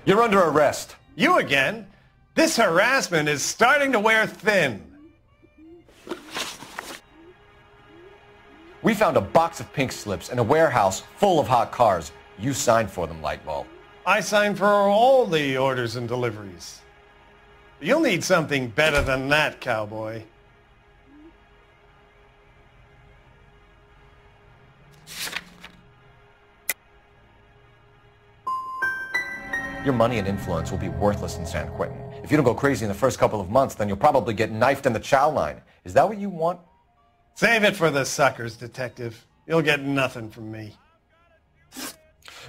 You're under arrest. You again? This harassment is starting to wear thin. We found a box of pink slips in a warehouse full of hot cars. You signed for them, Lightball. I signed for all the orders and deliveries. You'll need something better than that, cowboy. Your money and influence will be worthless in San Quentin. If you don't go crazy in the first couple of months, then you'll probably get knifed in the chow line. Is that what you want? Save it for the suckers, Detective. You'll get nothing from me.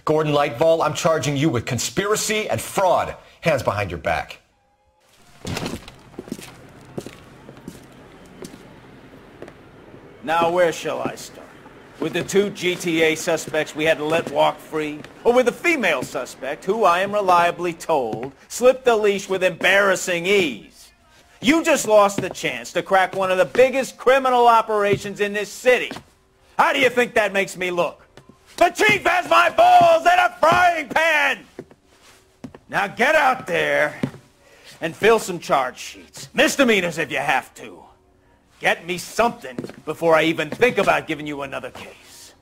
Gordon Lightball, I'm charging you with conspiracy and fraud. Hands behind your back. Now, where shall I start? With the 2 GTA suspects we had to let walk free? Or with the female suspect, who I am reliably told slipped the leash with embarrassing ease? You just lost the chance to crack one of the biggest criminal operations in this city. How do you think that makes me look? The chief has my balls in a frying pan! Now get out there and fill some charge sheets. Misdemeanors if you have to. Get me something before I even think about giving you another case.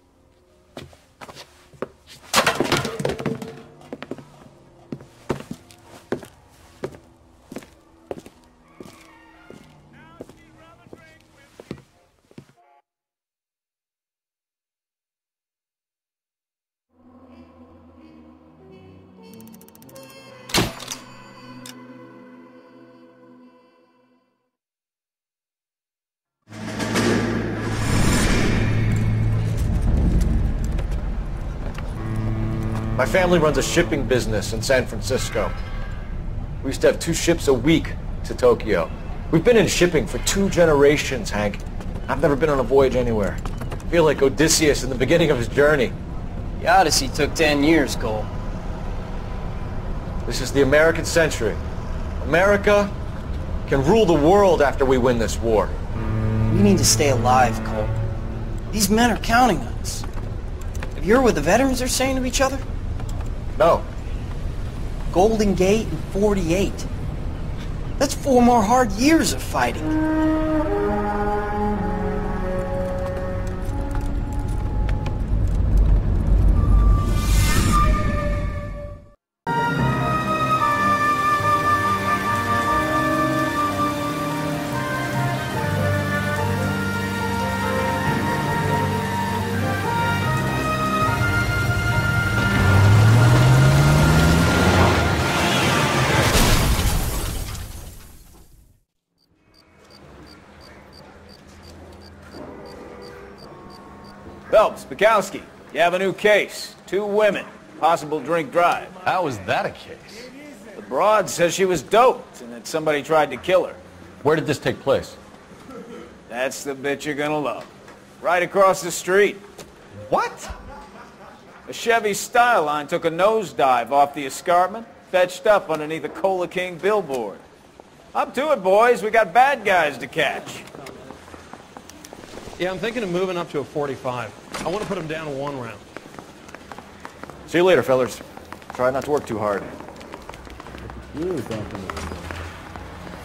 My family runs a shipping business in San Francisco. We used to have 2 ships a week to Tokyo. We've been in shipping for 2 generations, Hank. I've never been on a voyage anywhere. I feel like Odysseus in the beginning of his journey. The Odyssey took 10 years, Cole. This is the American century. America can rule the world after we win this war. We need to stay alive, Cole. These men are counting on us. Have you heard what the veterans are saying to each other? No. Golden Gate and 48. That's 4 more hard years of fighting. Phelps, Bukowski, you have a new case. 2 women, possible drink drive. How is that a case? The broad says she was doped and that somebody tried to kill her. Where did this take place? That's the bit you're gonna love. Right across the street. What? A Chevy Styline took a nosedive off the escarpment, fetched up underneath a Cola King billboard. Up to it, boys. We got bad guys to catch. Yeah, I'm thinking of moving up to a 45. I want to put him down to 1 round. See you later, fellas. Try not to work too hard. You something.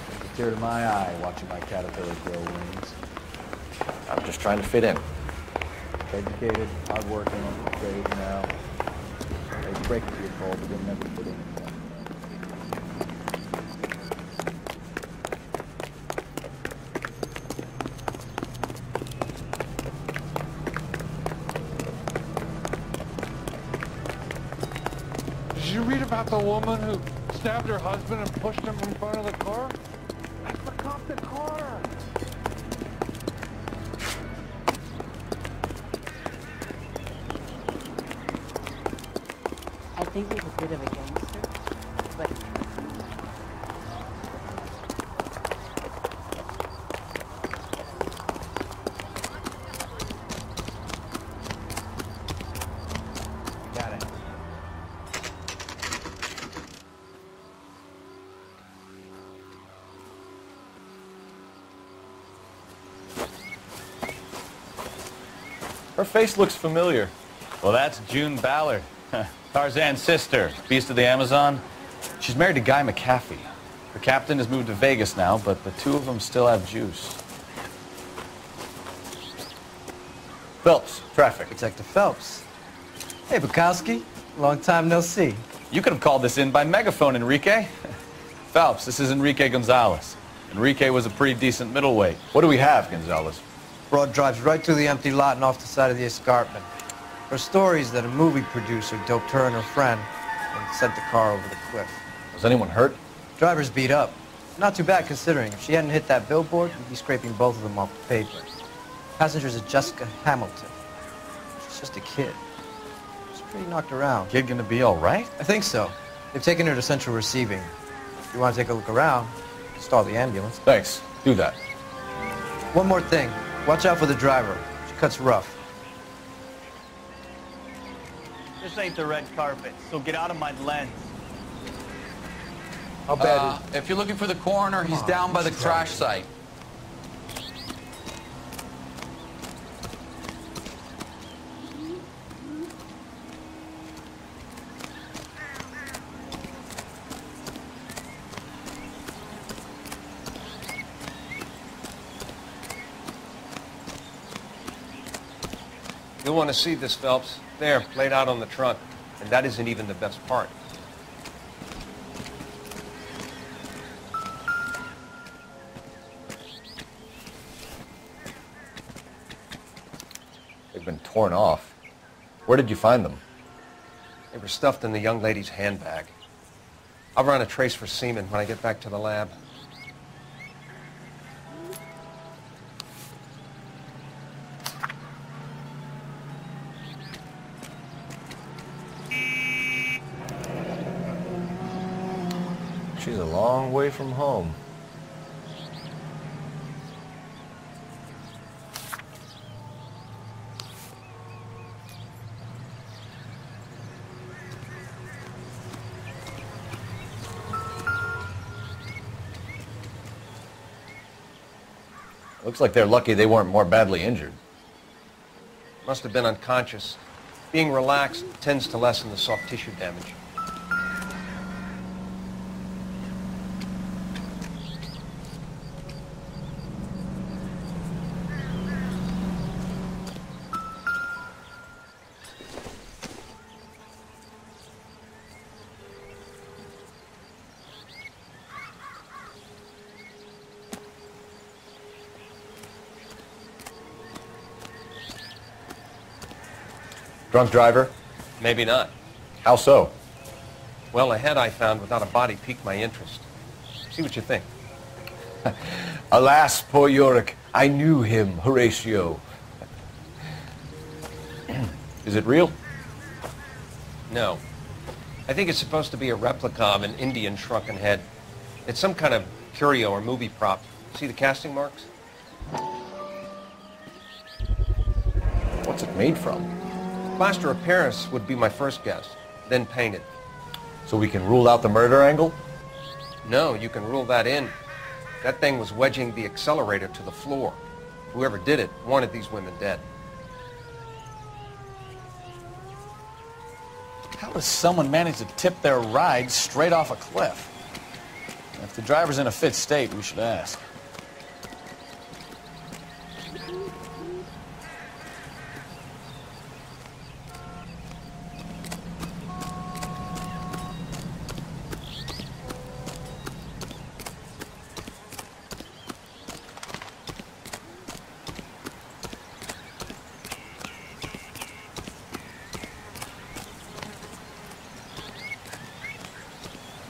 It's a tear to my eye watching my caterpillar grow wings. I'm just trying to fit in. Educated, hardworking, straight now. They break it to your cold, but you'll never fit in. Did you read about the woman who stabbed her husband and pushed him in front of the car? That's the cop that caught her. I think he's a bit of a gangster, but Got it. Her face looks familiar. Well, that's June Ballard, Tarzan's sister, beast of the Amazon. She's married to Guy McAfee. Her captain has moved to Vegas now, but the two of them still have juice. Phelps, traffic. Detective Phelps. Hey, Bukowski. Long time no see. You could have called this in by megaphone, Enrique. Phelps, this is Enrique Gonzalez. Enrique was a pretty decent middleweight. What do we have, Gonzalez? Broad drives right through the empty lot and off the side of the escarpment. Her story is that a movie producer doped her and her friend and sent the car over the cliff. Was anyone hurt? Driver's beat up. Not too bad considering. If she hadn't hit that billboard, we'd be scraping both of them off the pavement. Passenger's is Jessica Hamilton. She's just a kid. She's pretty knocked around. Kid gonna be all right? I think so. They've taken her to central receiving. If you want to take a look around, stall the ambulance. Thanks. Do that. One more thing. Watch out for the driver. She cuts rough. This ain't the red carpet, so get out of my lens. How bad is... If you're looking for the coroner, he's down by the crash site. You'll want to see this, Phelps. There, laid out on the trunk. And that isn't even the best part. They've been torn off. Where did you find them? They were stuffed in the young lady's handbag. I'll run a trace for semen when I get back to the lab. She's a long way from home. Looks like they're lucky they weren't more badly injured. Must have been unconscious. Being relaxed tends to lessen the soft tissue damage. Drunk driver? Maybe not. How so? Well, a head I found without a body piqued my interest. See what you think. Alas, poor Yorick, I knew him, Horatio. Is it real? No. I think it's supposed to be a replica of an Indian shrunken head. It's some kind of curio or movie prop. See the casting marks? What's it made from? Plaster of Paris would be my first guess, then painted. So we can rule out the murder angle? No, you can rule that in. That thing was wedging the accelerator to the floor. Whoever did it wanted these women dead. How does someone manage to tip their ride straight off a cliff? If the driver's in a fit state, we should ask.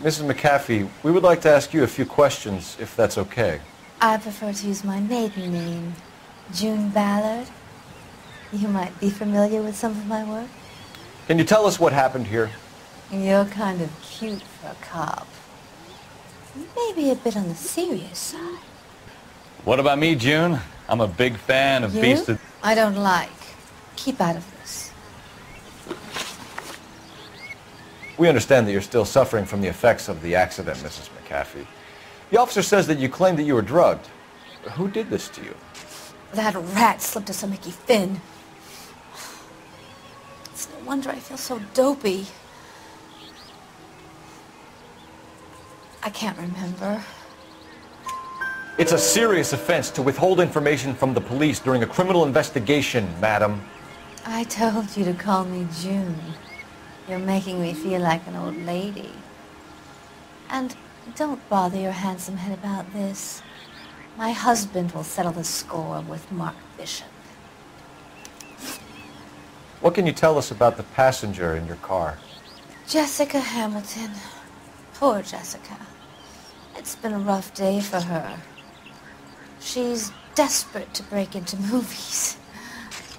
Mrs. McAfee, we would like to ask you a few questions, if that's okay. I prefer to use my maiden name, June Ballard. You might be familiar with some of my work. Can you tell us what happened here? You're kind of cute for a cop. Maybe a bit on the serious side. What about me, June? I'm a big fan of Beast of... I don't like. Keep out of this. We understand that you're still suffering from the effects of the accident, Mrs. McAfee. The officer says that you claimed that you were drugged. Who did this to you? That rat slipped us a Mickey Finn. It's no wonder I feel so dopey. I can't remember. It's a serious offense to withhold information from the police during a criminal investigation, madam. I told you to call me June. You're making me feel like an old lady. And don't bother your handsome head about this. My husband will settle the score with Mark Bishop. What can you tell us about the passenger in your car? Jessica Hamilton. Poor Jessica. It's been a rough day for her. She's desperate to break into movies.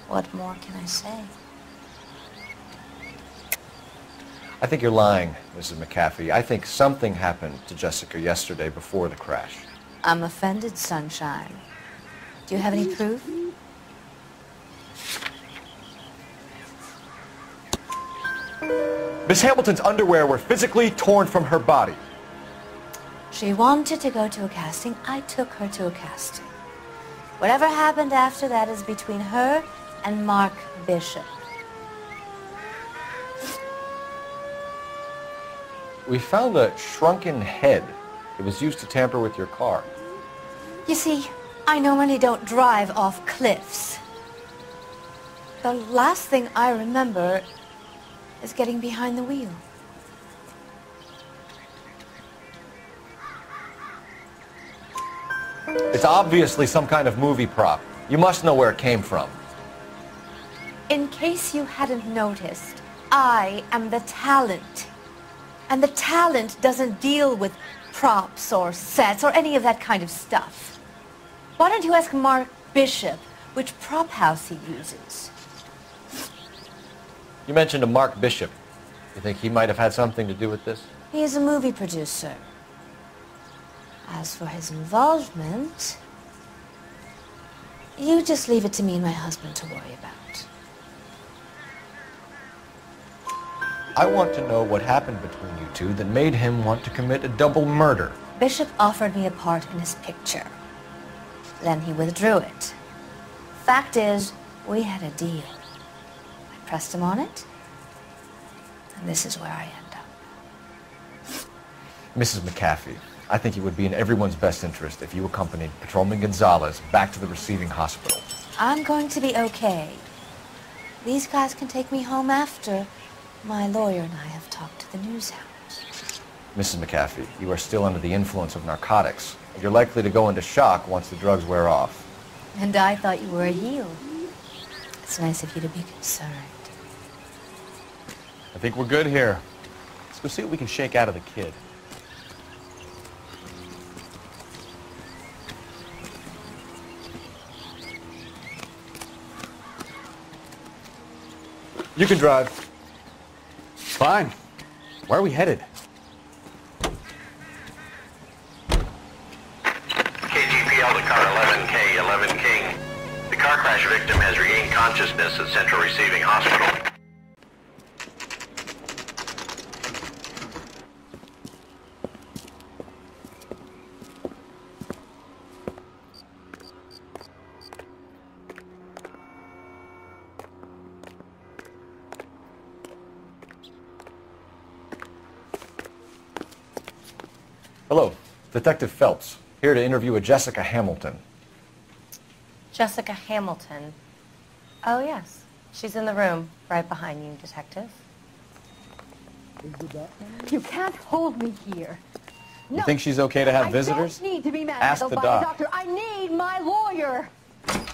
What more can I say? I think you're lying, Mrs. McAfee. I think something happened to Jessica yesterday before the crash. I'm offended, Sunshine. Do you have any proof? Miss Hamilton's underwear were physically torn from her body. She wanted to go to a casting. I took her to a casting. Whatever happened after that is between her and Mark Bishop. We found a shrunken head. It was used to tamper with your car. You see, I normally don't drive off cliffs. The last thing I remember is getting behind the wheel. It's obviously some kind of movie prop. You must know where it came from. In case you hadn't noticed, I am the talent. And the talent doesn't deal with props or sets or any of that kind of stuff. Why don't you ask Mark Bishop which prop house he uses? You mentioned a Mark Bishop. You think he might have had something to do with this? He is a movie producer. As for his involvement, you just leave it to me and my husband to worry about. I want to know what happened between you two that made him want to commit a double murder. Bishop offered me a part in his picture. Then he withdrew it. Fact is, we had a deal. I pressed him on it, and this is where I end up. Mrs. McAfee, I think it would be in everyone's best interest if you accompanied Patrolman Gonzalez back to the receiving hospital. I'm going to be okay. These guys can take me home after my lawyer and I have talked to the news hounds. Mrs. McAfee, you are still under the influence of narcotics. You're likely to go into shock once the drugs wear off. And I thought you were a heel. It's nice of you to be concerned. I think we're good here. Let's go see what we can shake out of the kid. You can drive. Fine. Where are we headed? KGPL to car 11K, 11 King. The car crash victim has regained consciousness at Central Receiving Hospital. Hello, Detective Phelps, here to interview a Jessica Hamilton. Jessica Hamilton. Oh, yes. She's in the room, right behind you, Detective. You can't hold me here. You think she's okay to have visitors? I don't need to be Ask manhandled the by doc. a doctor. I need my lawyer.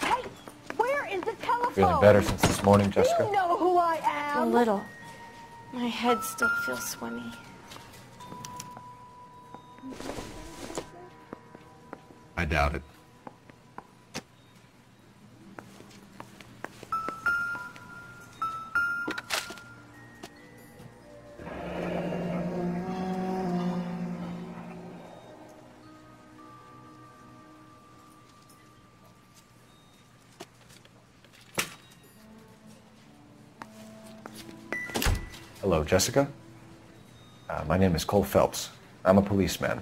Hey, where is the telephone? Feeling better since this morning, Jessica? You know who I am. A little. My head still feels swimmy. I doubt it. Hello, Jessica. My name is Cole Phelps. I'm a policeman.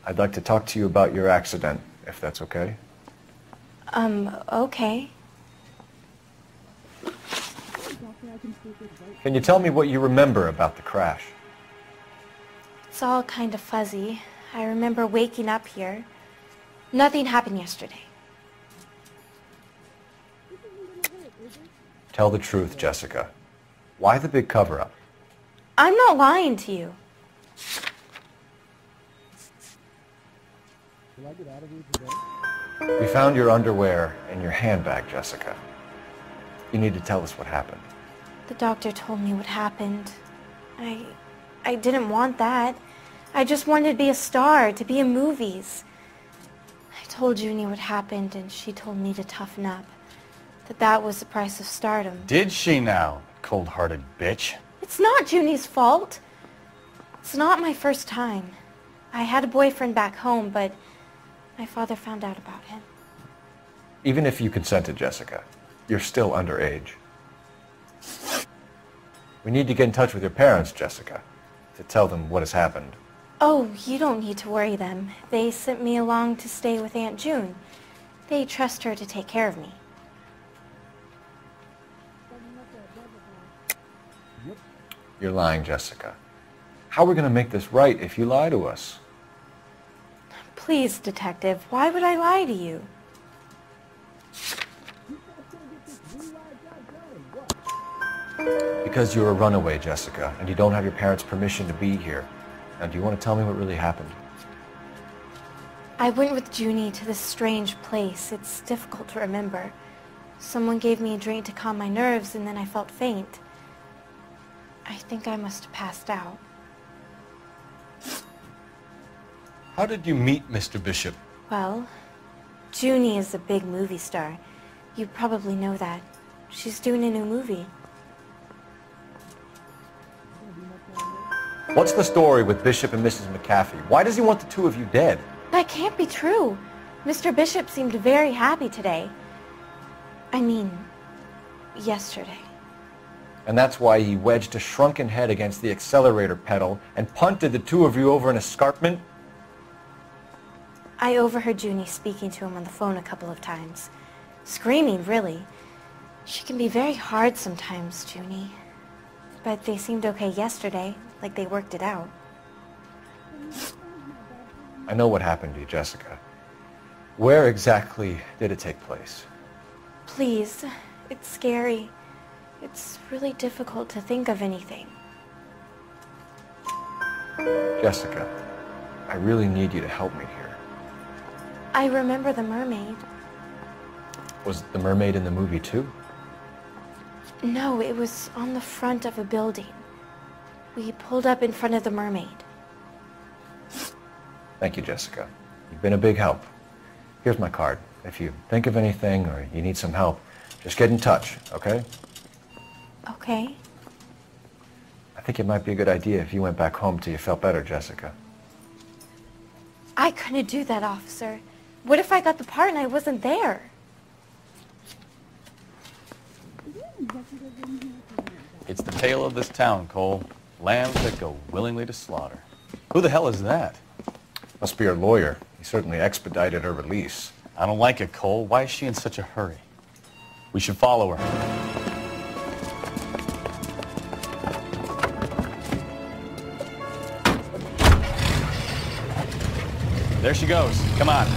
I'd like to talk to you about your accident, if that's okay. Okay. Can you tell me what you remember about the crash? It's all kind of fuzzy. I remember waking up here. Nothing happened yesterday. Tell the truth, Jessica. Why the big cover-up? I'm not lying to you. We found your underwear in your handbag, Jessica. You need to tell us what happened. The doctor told me what happened. I didn't want that. I just wanted to be a star, to be in movies. I told Junie what happened, and she told me to toughen up. That was the price of stardom. Did she now, cold-hearted bitch? It's not Junie's fault. It's not my first time. I had a boyfriend back home, but my father found out about him. Even if you consented, Jessica, you're still underage. We need to get in touch with your parents, Jessica, to tell them what has happened. Oh, you don't need to worry them. They sent me along to stay with Aunt June. They trust her to take care of me. You're lying, Jessica. How are we going to make this right if you lie to us? Please, Detective, why would I lie to you? Because you're a runaway, Jessica, and you don't have your parents' permission to be here. Now, do you want to tell me what really happened? I went with Junie to this strange place. It's difficult to remember. Someone gave me a drink to calm my nerves, and then I felt faint. I think I must have passed out. How did you meet Mr. Bishop? Well, Junie is a big movie star. You probably know that. She's doing a new movie. What's the story with Bishop and Mrs. McAfee? Why does he want the two of you dead? That can't be true. Mr. Bishop seemed very happy today. I mean, yesterday. And that's why he wedged a shrunken head against the accelerator pedal and punted the two of you over an escarpment? I overheard Junie speaking to him on the phone a couple of times. Screaming, really. She can be very hard sometimes, Junie. But they seemed okay yesterday, like they worked it out. I know what happened to you, Jessica. Where exactly did it take place? Please, it's scary. It's really difficult to think of anything. Jessica, I really need you to help me here. I remember the mermaid. Was the mermaid in the movie too? No, it was on the front of a building. We pulled up in front of the mermaid. Thank you, Jessica. You've been a big help. Here's my card. If you think of anything or you need some help, just get in touch, okay? Okay. I think it might be a good idea if you went back home till you felt better, Jessica. I couldn't do that, officer. What if I got the part and I wasn't there? It's the tale of this town, Cole. Lambs that go willingly to slaughter. Who the hell is that? Must be her lawyer. He certainly expedited her release. I don't like it, Cole. Why is she in such a hurry? We should follow her. There she goes. Come on.